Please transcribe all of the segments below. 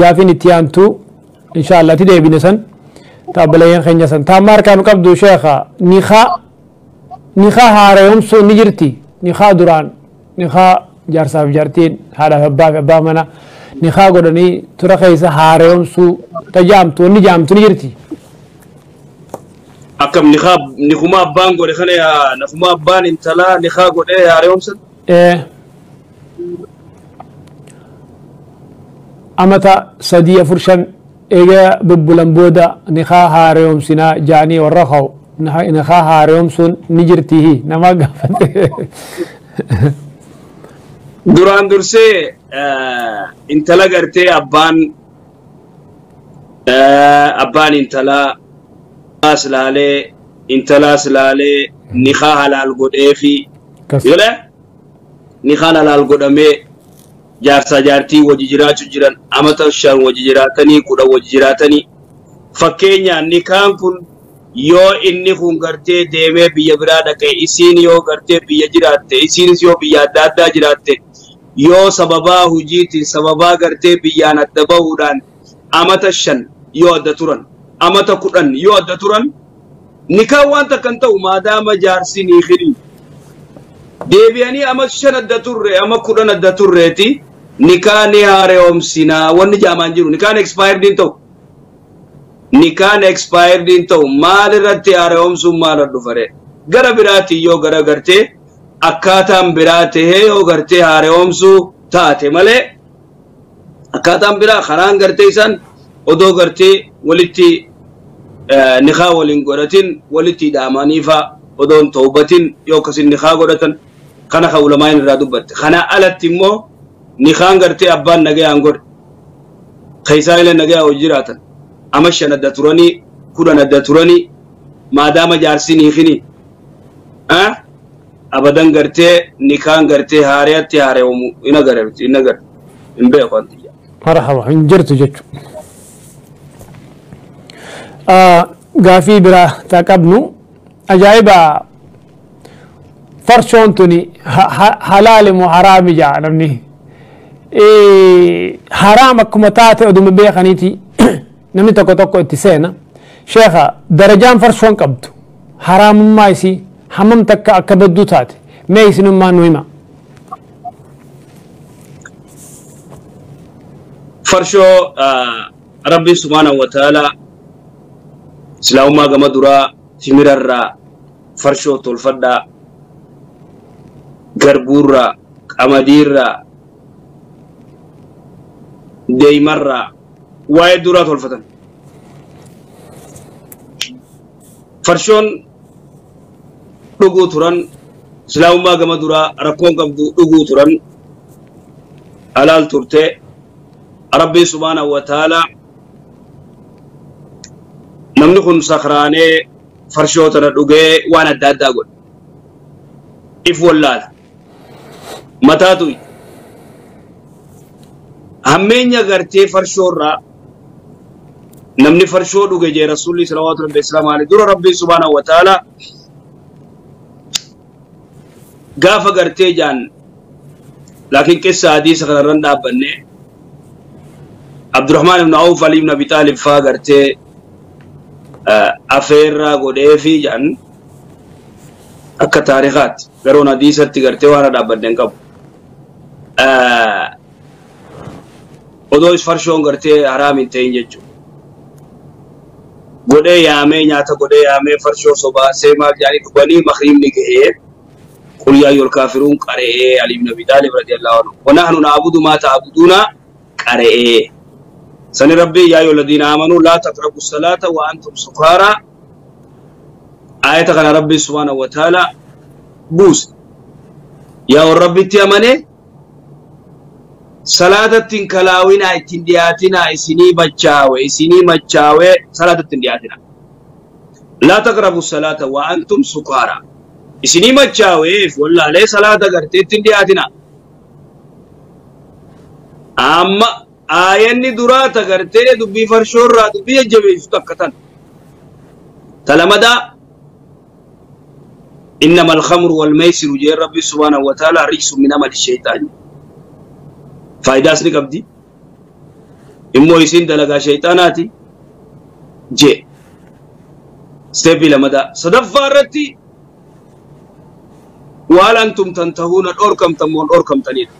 قافين اتيانتو إن شاء الله تدي بنسن تابلين خنجسن تامار كانوا قبضوا شيخا نخا هاريهم سو نجرتي نخا دران نخا جارسا بجارتين هذا هبا منا نخا قدني ترى خيسا هاريهم سو تجامتو نجرتي أكم نخما بان قد خليها نخما بان انتلا نخا قد هاريهم سن أمتا سدية فرشان إيجا ببلن بودا نخا هاريهم سنا جاني ورخو نخا هاريهم سن نجرتيه نما قافت duraan dursee intala gartee abbaan intalaas laalee nikaa halaal godheefi yole nikaan halaal godhamee jaarsa jaartii wajji jiraachuu jiran amata 5 wajji jiraatanii 10 wajji jiraatanii fakkeenyaan nikaan kun yoo inni kun gartee deemee biyya biraa dhaqee isiin yoo gartee biyya jiraatte isiinis yoo biyya adda addaa jiraatte yoo sababaa hujiitiin sababaa gartee biyyaan adda bahuudhaan amata 5 yoo adda turan amata 10 yoo adda turan nikaan waan takkan ta'u maadaama jaarsi ni khidin deebi'anii amata 5 adda turre ama 10 adda turreeti nikaan haareomsinaa wanni jaamaan jiru nikaan expired din ta'u nikaan expired din ta'u maal irratti haareomsuun maal dhufare gara biraati yoo gara gartee akkaataan biraa tahee yoo gartee haareomsuu taate malee akkaataan biraa karaan gartee isaan odoo gartee walitti nikaa waliin godhatin walitti dhaamaniifa odoon tawbatin yoo kasin nikaa godhatan kana ka ulamaan irraa dubbatte kana alatti immoo nikaan gartee abbaan nagayaan godhe keessaa illee nagayaa hojii jiraatan ama 5 adda turanii 10 adda turanii maadaama jaarsin hiikini abadan gartee nikaan gartee haariyatti haareewamu ina garabti ina gar in beeqanti marhaba injirtu jechu gaafii biraa taqabnu ajaa'iba farshoon tuni halaali moo haraami jaa namni haraam akkuma taate oduma beekaniiti namni tokko itti seena sheekha darajaan farshoon qabdu haraamummaa isii hammam takka akka badduu taate mee isinummaa nu hima farshoo rabbi subhanahu wa ta'ala islaamummaa gama duraa timirarraa farshoo tolfadhaa garbuurraa qamadiirraa deeymarraa waa'ee duraa tolfatan farshoon dhuguu turan islaamummaa gama duraa rakkoon qabdu dhuguu turan halaal turte rabbi subhanahu wa ta'ala namni kun sakraanee farshoo tana dhugee waan adda addaa godhe if wallaala mataatu hammeenya gartee farshoorraa namni farshoo dhuge jee rasuulli salawaatu rabbi islaamu alayhi dura rabbi subhanahu wa ta'ala gaafa gartee jaan laakiin qissa hadiisa kanarran dhaabbanne Abdurrahman ibn Awf Ali ibn Abi Talib faa gartee afeerraa godheefi jaan akka taarikaatti garoon hadiisatti gartee waan dhaabbanne qabu odoo is farshoon gartee haraam hin ta'in jechuudha godhee yaamee nyaata godhee yaamee farshoo sobaasee maal jaanii dhuganii makriimni gahee قل يا أيها الكافرون قرئ علي بن أبي طالب رضي الله عنه ونحن نعبد ما تعبدون قرئ سن ربي يا أيها الذين آمنوا لا تقربوا الصلاة وأنتم سكارى آية كان ربي سبحانه وتعالى بوس يا ربي تيامني صلاة تنكلاوينا اتندياتنا اسني مچاوي صلاة تندياتنا لا تقربوا الصلاة وأنتم سكارى isini machaweef wallahi salata garte tindiyatina amma ayanni durata garte dubbi farshorra dubbi jabeesu takkatan talamada إنما الخمر والميسر جاء ربي سبحانه وتعالى رجس من عمل الشيطان فايداس نقبدي immoo isin dalagaa shayxaanaati je steepii lamada sadaffaa irratti waan antum tantahuuna dhorkamtan moon dhorkamtanidha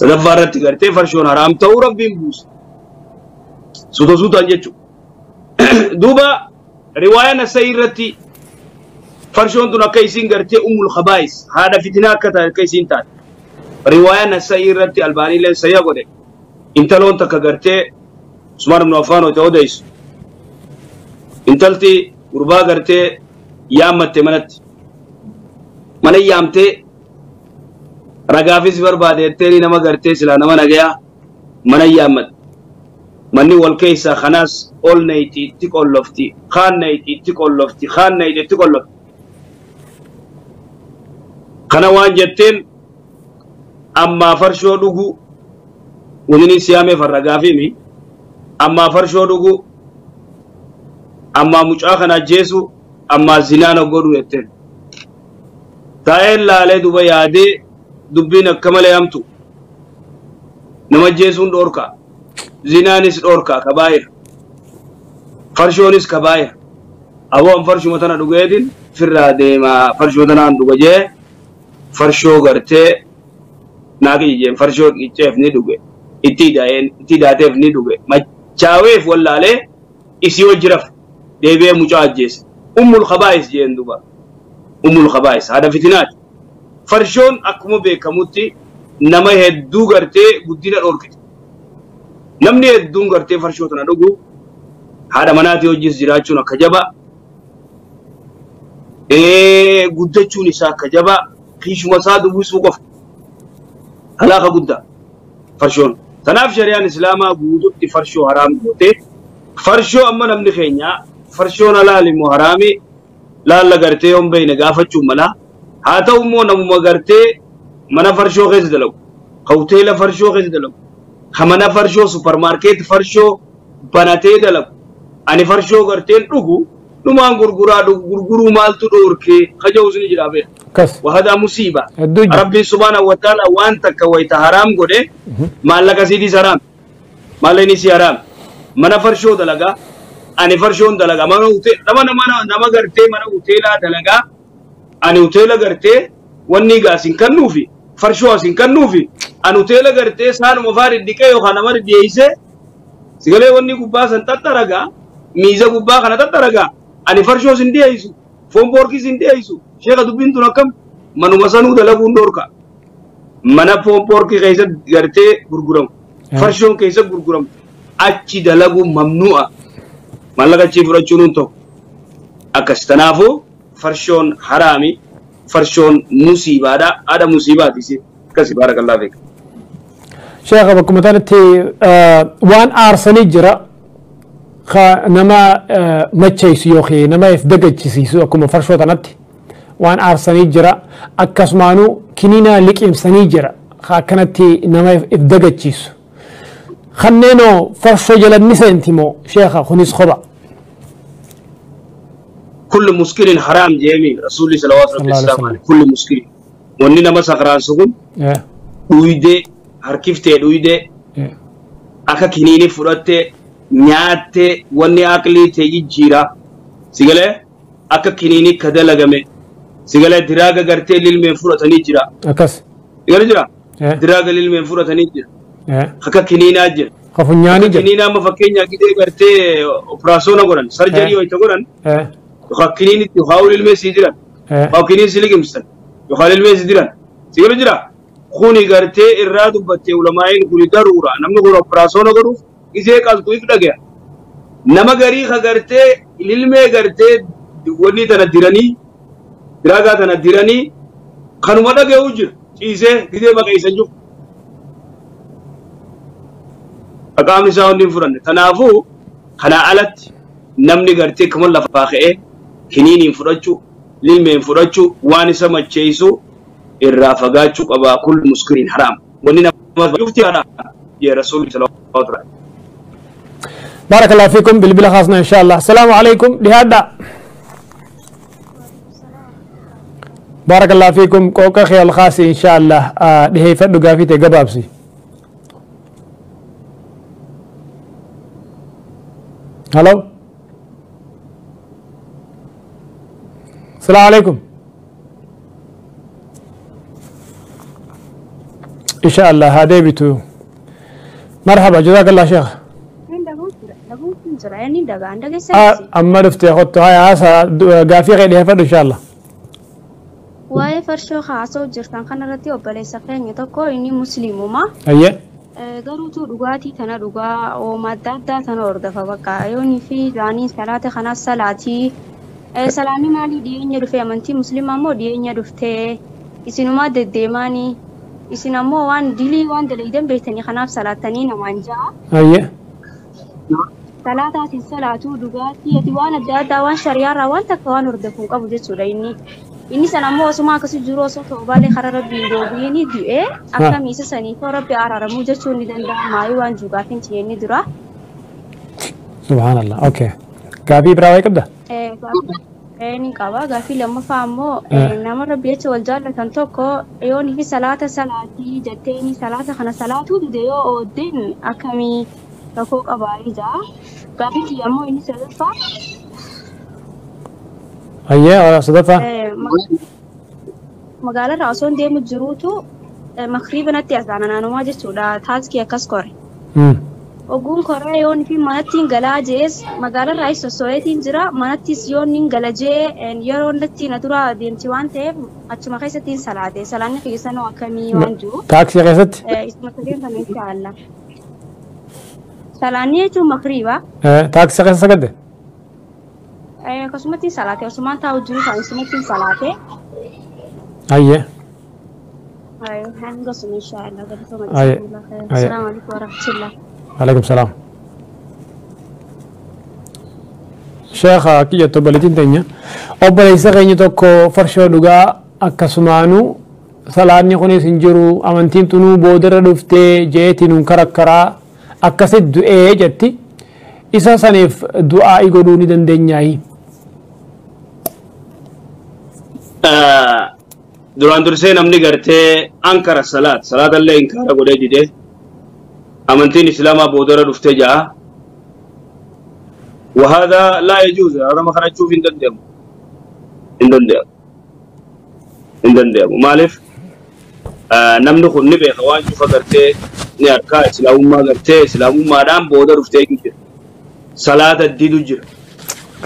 sadaffaa irratti gartee farshoon haraam ta'uu rabbiin buuse suutaan jechuudha duuba riwaayaa Nasaa'i irratti farshoon tun akka isin gartee ummul khabaa'is haadha fitinaa akka taate akka isin taate riwaayaa Nasaa'i irratti Albaanii leen sayya godhe intaloon takka gartee Usmaan ibn Affaan ta'uu deessu intalti gurbaa gartee yaammatte manatti mana yaamtee ragaafis barbaadeettee nama gartee silaa nama nagayaa mana yaammatte manni wal keessa khanaas ol nayti itti qollofti khaan nayti itti qollofti khaan nayti itti qollofti kana waan jetteen amma farshoo dhugu wani siyaame farragaafimi amma farshoo dhugu amma mucaa kana jeesu amma zinaana godhu jetteen taa'een laalee duba yaadee dubbiin akka malee hamtu nama jeesuun dhoorka zinaanis dhoorka kabaayir farshoonis kabaayir aboon farshuma tana dhugeetin firraa deemaa farshoo tanaan dhuga jee farshoo gartee naaki jeen farshoo icheef ni dhuge itti daateef ni dhuge machaaweef wallaalee isii wajjiraf deebi'ee mucaa ajjeese ummul khabaa'is jeen duba ummul khabaa'is haadha fitinaati farshoon akkuma beekamutti nama hedduu gartee guddina dhoorkite namni hedduun gartee farshoo tana dhugu haadha manaatii hojis jiraachuun akka jaba guddachuun isaa akka jaba kiishuma isaa dubbisuu qofa halaaka guddaa farshoon tanaaf shari'aan islaamaa guututti farshoo haraam goote farshoo amma namni keenya farshoon halaalimoo haraami laalla gartee yoon beeyne gaafachuun mala haa ta'u immoo namuma gartee mana farshoo keessa dalagu ka hoteela farshoo keessa dalagu ka mana farshoo supermarket farshoo banatee dalagu ani farshoo garteen dhugu dhumaan gurguruu maaltu dhoorkee kaja'us ni jira beeka وهذا مصيبة ربي سبحانه وتعالى وانت كويت حرام قده مالك سيدي حرام مالني سي حرام من فرشو دلغا اني فرشون دلغا من اوتي نما غرتي من اوتيلا دلغا اني اوتيلا غرتي وني غاسين كنوفي فرشو اسين كنوفي ان اوتيلا غرتي سان مفارد ديكه يو خنمر دييسه سيغلي وني غبا سن تترغا ميزه غبا خنا تترغا اني فرشو سن دييسو فون بوركي سن دييسو شيخ دبين تنكم منو مسانو دلغون دوركا منا فون بوركي كيسه غرتي غرغرم فرشون كيسه غرغرم اچي دلغو ممنوع مالغا چي فرچونون تو اكستنافو فرشون حرامي فرشون مصيبه هذا مصيبه سي كسي بارك الله فيك شيخ بكم تنتي وان ارسني جرا نما مچيس يوخي نما يفدغچسيسو اكم فرشو تنتي وان ارسني جرا اكسمانو كنينا لقيم سني جرا كانتي نما يفدغچيسو خنينو فرشو جل نسنتيمو شيخ خنيس خبا كل مسكر حرام جميع رسول الله صلى الله عليه وسلم كل مسكر وننا ما سكران سكون ويده harkifte dhuyde aka kinini fudhatte nyaatte wanni aqlii te jijjiira sigale aka kinini kadalagame sigale diraaga gartee lilmeen fudhatanii jira akas sigale jira diraaga lilmeen fudhatanii jira aka kininaa jira qafunyaani jira kininaa ma fakkeenya gidee gartee operaasyoona godhan sarjarii wayita godhan aka kinini haawul ilmee sii jiran haa kinini siligimsan haa ilmee sii jiran sigale jira خوني غرتي إرادو بتي علماء كوني ضرورة نمنو كون أبراسون أقولو إذا قال تويك دقيا نما غري خغرتي للمي غرتي وني تنا ديراني دراغا تنا ديراني خانو ماذا جوجر إذا كذا بقى يسنجو أقام نساون نفرن تنافو خنا علت نمني غرتي كمان لفاخه كنيني فرجو للمي فرجو واني سما تشيسو الرافقات أبا كل مسكرين حرام وننا ما شفتي أنا يا رسول الله صلى الله عليه وسلم بارك الله فيكم بالبلا خاصنا إن شاء الله السلام عليكم لهذا بارك الله فيكم كوكا خيال خاصي إن شاء الله لهي فدو قافيتي قبابسي هلو السلام عليكم إن شاء الله هذا بيتو مرحبا جزاك الله شيخ أما رفتي أخذت هاي عاسا قافي غير يفرد إن شاء الله واي فرشو خاصو جرتان خنا رتي وبلي سفين يتوكو إني مسلم وما أيه قروتو دغاتي تنا دغا ومدادا تنا ورد فبقى يوني في جاني صلاة خنا صلاتي سلامي مالي دينيا دفي أمانتي مسلمة مو دينيا دفتي إسنوما دديماني إسنامو وان ديلي وان دليدن بيتني خنا صلاة تنين وانجا أيه صلاة الصلاة دغاتي يتوان الدادا وان شريار وان تكوان ورد فوق أبو جت سليني إني سلامو وسما كسي جرو صوت وبالي خرر بيندو بيني دعاء أكا ميسا سني فرب أرار موجة شوني دندا ماي وان جوغاتين تيني درا سبحان الله أوكي كافي براوي كبدا ni kawa gafi lamma famo nama rabbiya ce waljalla tantoko yoni fi salata salati jatteni salata khana salatu de yo odin akami ko qabaija gafi tiyamo ini salfa أيه ولا صدفة magaalada raasuun deemu jiruutu makriibanatti asdaanana namaa jechuudha taaskii akkas kore oguun koree yoon fi manattiin galaa jees magaalaa raayis sossooyetiin jira manattis yoon nin gala jee yeroo natti na dura deemti waan ta'eef achuma keessattiin salaate salaanni keessanoo akkamii waan jiru taaksii keessatti isuma sadeen kan itti alla salaanni jechuun makriiba taaksii keessa gadde akkasumatti salaate osumaan taa'u jiru kan isumatti salaate أيه هنقص إن شاء الله أيه السلام عليكم ورحمة الله عليكم السلام شيخ كي يتبلتين تنيا أبليس غني توكو فرشو لغا أكسمانو سلاني خوني سنجرو أمانتين تنو بودر دفتي جيتي ننكركرا أكسد دعاء جتي إسا سنف دعاء يقولوني دندنياي duraan dursee namni gartee ankara salaat illee inkaara godhee dide amantiin islaamaa boodara dhuftee ja'a وهذا لا يجوز هذا ما خرج تشوف إن دندم مالف نمن خن نبي خوان شوف قرتة نياركا إسلام ما دام بودر رفتة كير صلاة الدين جر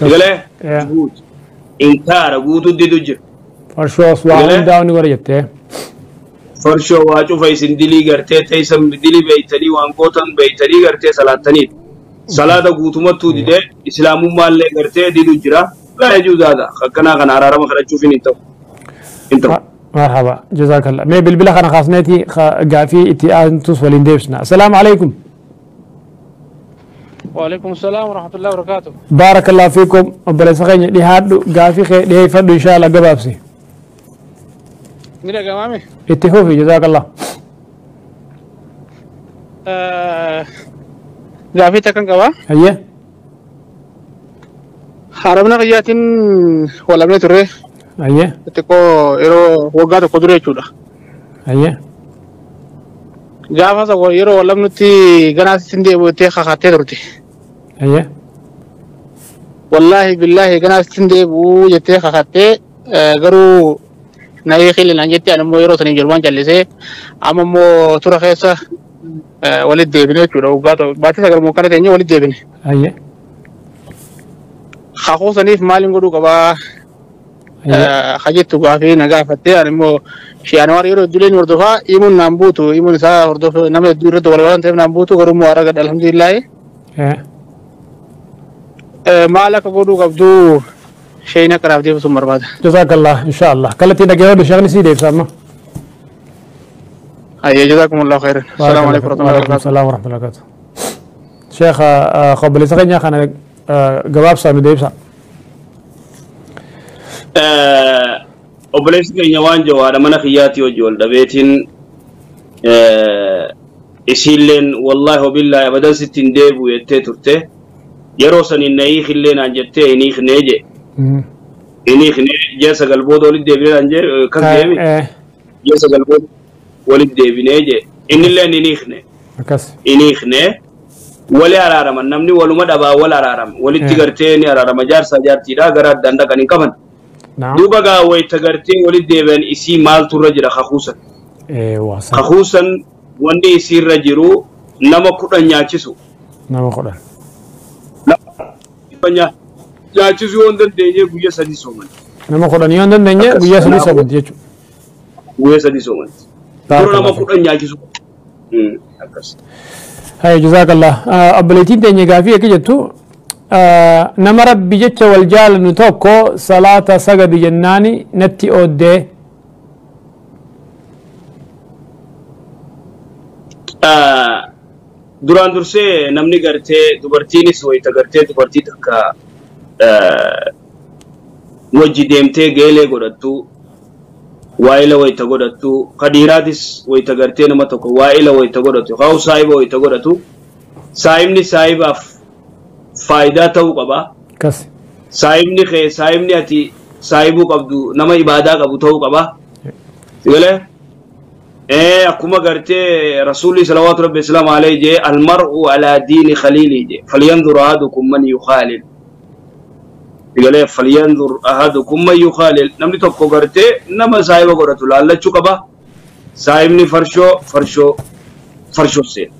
كله إنكار قوت الدين جر فرشو أسوأ داوني وريته فرشو واجو فايسين دلي قرتة تيسم دلي بيتني وانقوتن بيتني قرتة صلاة تني صلاة قوتما تودي ده إسلام ما اللي قرتة دين جرا لا يجوز هذا خكنا خنارا ما خرج تشوفين انتو مرحبا جزاك الله مي بالبلا خنا خاصنتي قافي اتيان توس ولين ديبسنا السلام عليكم وعليكم السلام ورحمة الله وبركاته بارك الله فيكم وبلا سخين دي هادو قافي خي دي فدو إن شاء الله قبابسي ميرا قمامي اتفوفي جزاك الله قافي تكن قوا هيا حرمنا قياتين ولا بنت الريه هيا تكو يرو وقعد قدرة جودا هيا جافا سو يرو ولا بنتي جناس سندي بوتي خاطر روتي هيا والله بالله جناس سندي بو يتي خاطر غرو ناي خيل نانجتي انا مو يرو سني جرمان جلسه اما مو ترى خيسه ولد ديبني جودا وقعد باتي سغر مو كانت ني ولد ديبني هيا خاخو سنيف مالين غدو كبا خجت غافي نغافتي انا مو شي انوار يرو دولين وردفا يمون نامبوتو يمون سا وردف نم دورت ولا انت نامبوتو غرمو ارغد الحمد لله مالك غدو غبدو شينا كراف دي بسمر بعد جزاك الله ان شاء الله كلتي دغيو شغل سي ديف سما اي جزاكم الله خيرا السلام عليكم ورحمه الله وبركاته السلام ورحمه الله وبركاته شيخ قبل سغنيا خنا جواب سامي ديف سا obboleessi keenya waan jawaadha mana kiyyaatti hojii wal dhabeetiin isiilleen wallaahi wabillaahi abadan sittiin deebi'u jettee turte yeroo saniin na hiikillee naan jettee hin hiiknee je hin hiiknee jee sagal booda walitti deebinee naan jee kas deemi jee sagal booda walitti deebinee je innilleen hin hiikne wali araaraman namni waluma dhabaa wal araarama walitti gartee ni araarama jaarsa jaartiidha gara addaan dhaqanii qaban duuba gaa wayita gartee walitti deebi'an isii maaltu irra jira kakuusan kakuusan wanni isii irra jiru nama 10 nyaachisu nama 10 nyaachisu yoo dandeenye guyyaa 3 sooman nama 10 yoo dandeenye guyyaa 3 sooman jechuudha guyyaa 3 sooman nama 10 nyaachisu akkas هاي جزاك الله أبليتين تاني قافية كجتو نما ربي جتش والجال نتوكو صلاة سجد جناني نتي أودي duraan dursee namni gartee dubartiinis wayita gartee dubartii takka wajji deemtee geelee godhattu waa'ila wayita godhattu kadhiiraatis wayita gartee nama tokko waa'ila wayita godhatu haa saahiba wayita godhatu saahibni saahibaaf faayidaa ta'uu qaba saahibni kee saahibni ati saahibuu qabdu nama ibaadaa qabu ta'uu qaba sigalee akkuma gartee rasuulli salawaatu rabbi islaamu alayhi jee almar'u alaa diini khaliilii jee falyanzur ahadukum man yukhaalil sigalee falyanzur ahadukum man yukhaalil namni tokko gartee nama saahiba godhatu laallachuu qaba saahibni farshoo seen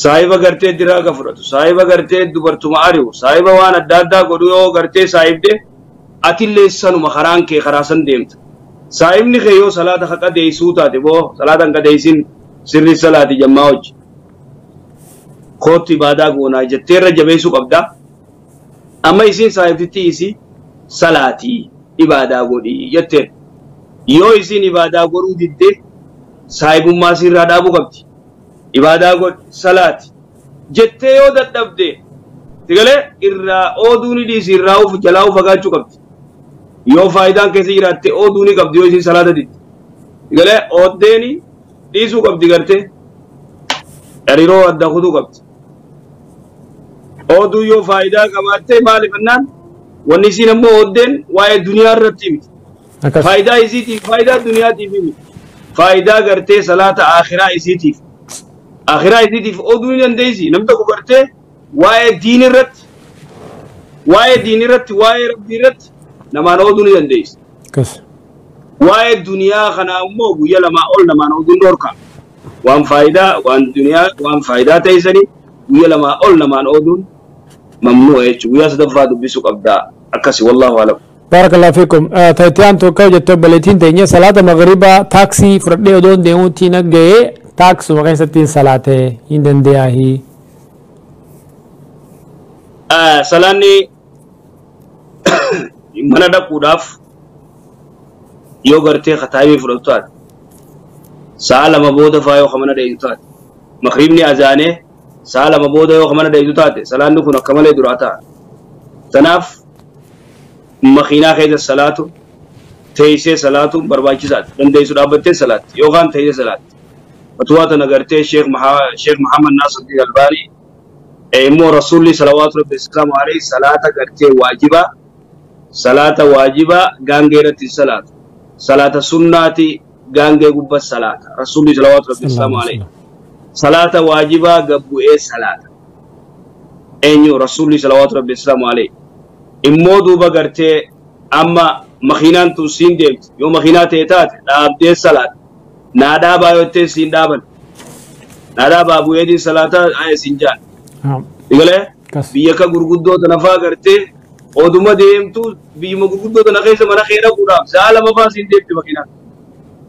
saahiba gartee diraaga fudhatu saahiba gartee dubartuma ari'u saahiba waan adda addaa godhu yoo gartee saahibde atillee sanuma karaan kee karaasan deemta saahibni kee yoo salaata haqa deeysuu taate boo salaata hanqa deeysin sirri salaati jammaa hojji kootti ibaadaa goonaa jettee irra jabeessuu qabda amma isin saahibtitti isi salaatii ibaadaa godhii jetteen yoo isin ibaadaa godhuu didde saahibummaa sirraa dhaabuu qabdi ibaadaa godhi salaati jettee yoo dadhabde sigalee irraa ooduuni dhiisi irraa jalaa fagaachuu qabdi yoo faayidaan keessa jiraatte ooduuni qabdi yoo isin salaata didde sigalee ooddeeni dhiisuu qabdi gartee hariiroo adda kutuu qabdi ooduu yoo faayidaa qabaatte maaliif annaan wanni isin ammoo ooddeen waa'ee duniyaa irratti miti faayidaa isiitiif faayidaa duniyaatiif miti faayidaa gartee salaata akhiraa isiitiif ooduu ni dandeessi namni tokko gartee waa'ee diin irratti waa'ee rabbii irratti namaan ooduu ni dandeessi waa'ee duniyaa kanaa immoo guyyaa lamaa ol namaan ooduun dhorka waan faayidaa ta'isanii guyyaa lamaa ol namaan ooduun mamnuu jechuudha guyyaa sadaffaa dubbisuu qabdaa akkasi wallahu alam بارك الله فيكم تايتيان توكا جتو بلتين تيني صلاة مغربا تاكسي فردي ودون ديموتي نجي تاكس وغين ستين صلاة هندن دياهي صلاني من دا قداف يو غرتي خطايمي فرطوات سالة مبودة فايو خمنا ديزوتات مغربني أزاني سالة مبودة يو خمنا ديزوتات صلاني كنا كمالي دراتا تناف مخينا خيد الصلاة تيسي صلاة برباكيزات دندي سرابتين صلاة يوغان تيسي صلاة فتوات نگرتے شیخ محمد ناصر الدین البانی ایمو رسولی صلوات رب السلام علیہ صلاة کرتے واجبہ گانگے رتی صلاة سناتی گانگے گبت صلاة رسولی صلوات رب السلام علیہ صلاة واجبہ گبو صلاة اینیو رسولی صلوات رب السلام علیہ امو دوبا کرتے اما مخینان تو سین دیمت یو مخینات ایتات داب دے صلاة نادا بايوتي سيندابن نادا بابو يدي صلاة آية سنجان يقول بيكا غرغدو تنفا کرتے اودما ديمتو بيما غرغدو تنخيس منا خيرا قرام زالا مفا سينديبتي مكينا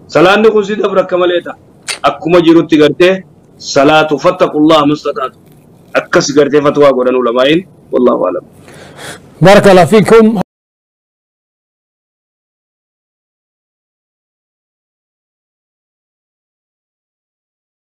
صلاة نخو سيدة بركماليتا اكما جروتي کرتے صلاة فتق الله مستطاعت اكس کرتے فتوى قرآن علمائين والله أعلم بارك الله فيكم